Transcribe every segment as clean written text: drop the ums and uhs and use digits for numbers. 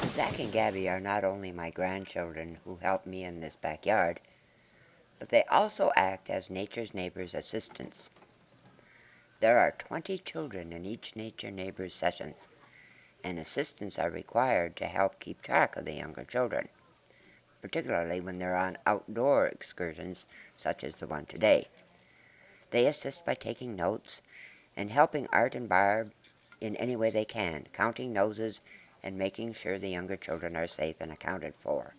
Zach and Gabby are not only my grandchildren who help me in this backyard, but they also act as Nature's Neighbors assistants. There are 20 children in each Nature Neighbors sessions, and assistants are required to help keep track of the younger children, particularly when they're on outdoor excursions such as the one today. They assist by taking notes and helping Art and Barb in any way they can, counting noses and making sure the younger children are safe and accounted for.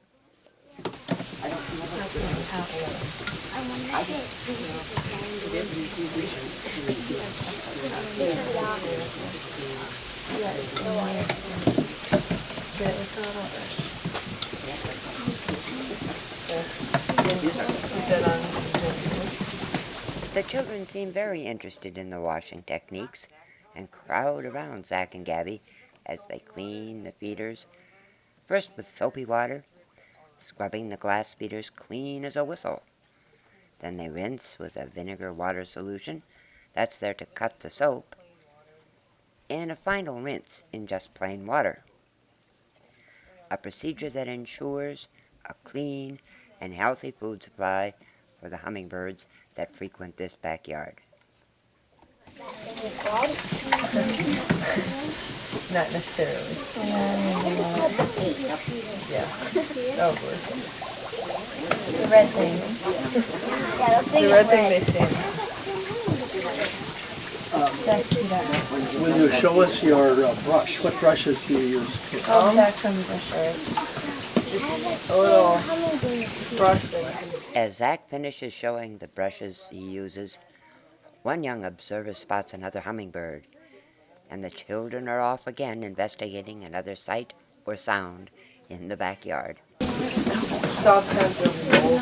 The children seem very interested in the washing techniques and crowd around Zach and Gabby as they clean the feeders, first with soapy water, scrubbing the glass feeders clean as a whistle. Then they rinse with a vinegar water solution that's there to cut the soap, and a final rinse in just plain water. A procedure that ensures a clean and healthy food supply for the hummingbirds that frequent this backyard. Not necessarily. Yeah. Oh, boy. The red thing. The red thing they stand. Will you show us your brush? What brushes do you use? Oh, that's from the shirt. A little brush thing. As Zach finishes showing the brushes he uses, one young observer spots another hummingbird, and the children are off again investigating another sight or sound in the backyard. Soft kinds of roll.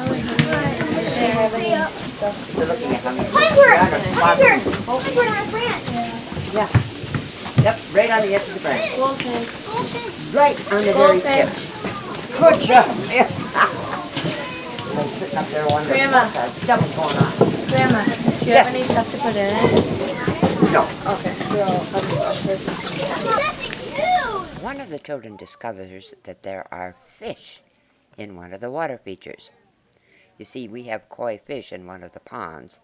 They're looking at hummingbirds. Hummingbird on a branch. Yeah. Yep, right on the edge of the branch. Goldfinch. Right on the very tip. Good job. Yeah. They're sitting up there wondering Grandma. what the devil's going on. Grandma, do you have any stuff to put in it? No. Okay. One of the children discovers that there are fish in one of the water features. You see, we have koi fish in one of the ponds,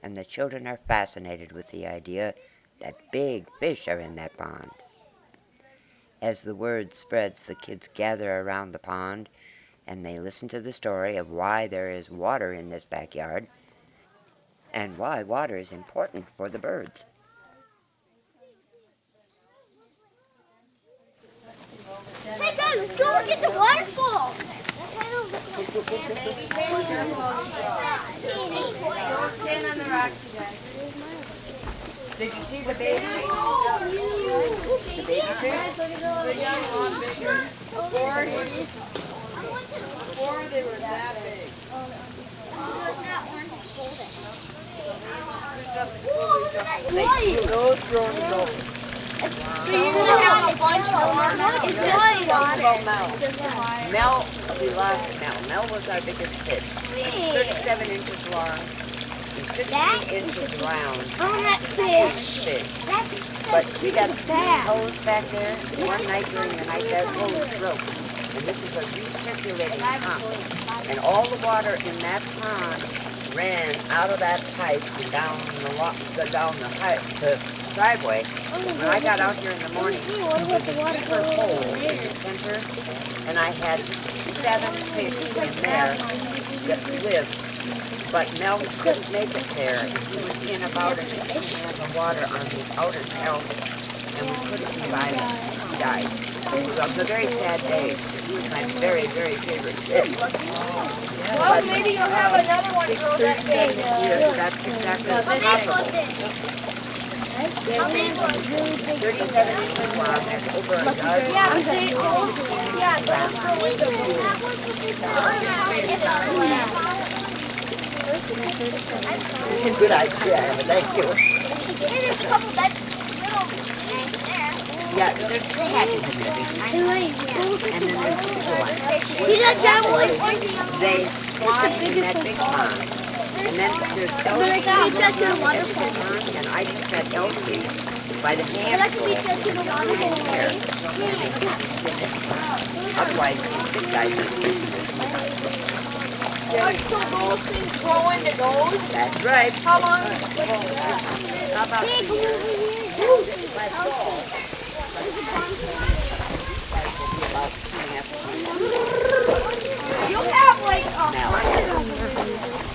and the children are fascinated with the idea that big fish are in that pond. As the word spreads, the kids gather around the pond, and they listen to the story of why there is water in this backyard, and why water is important for the birds. Hey guys, let's go look at the waterfall. Don't stand on the rocks, you guys. Did you see the babies? The baby fish? The young one bigger. Before they were that big. Those growing adults. So you're gonna have a bunch more. It's just water. Mel, we lost Mel. Mel was our biggest fish. He's 37 inches long and 16 inches round. Oh, that fish. Fish. But she got hose back there. One night during the night, that hose broke. And this is a recirculating pump. And all the water in that pond ran out of that pipe and down the driveway. When I got out here in the morning, it was a deeper hole in the center, and I had 7 fish in there that lived. But Mel couldn't make it there. He was in about an inch and a half of water on the outer shelf, and we couldn't revive him. He died. It was a very sad day. He was my very, very favorite fish. Well, maybe you'll have another one grow that big. Yes, that's exactly possible. 37 inches long, that's over a yard. Yeah, but they yeah, but it's for winter. Good idea, thank you. Hey, there's a couple that's little things there. Yeah, there's 2 hatches in there. And then there's the bigger one. These are John Boy. They spawn in that big pond. And then there's But I can beat that to the waterfall. and I just had Elsie by the But I can beat handful. that to the waterfall. Otherwise, this guy's So those things grow into those? That's right. How long? How about Hey, come over here. You'll have like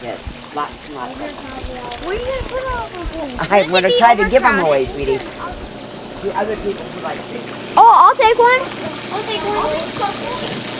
yes, lots and lots. Where are you going to put all those things? I'm going to try to give them away, sweetie. The other people who like to. Oh, I'll take one. I'll take one.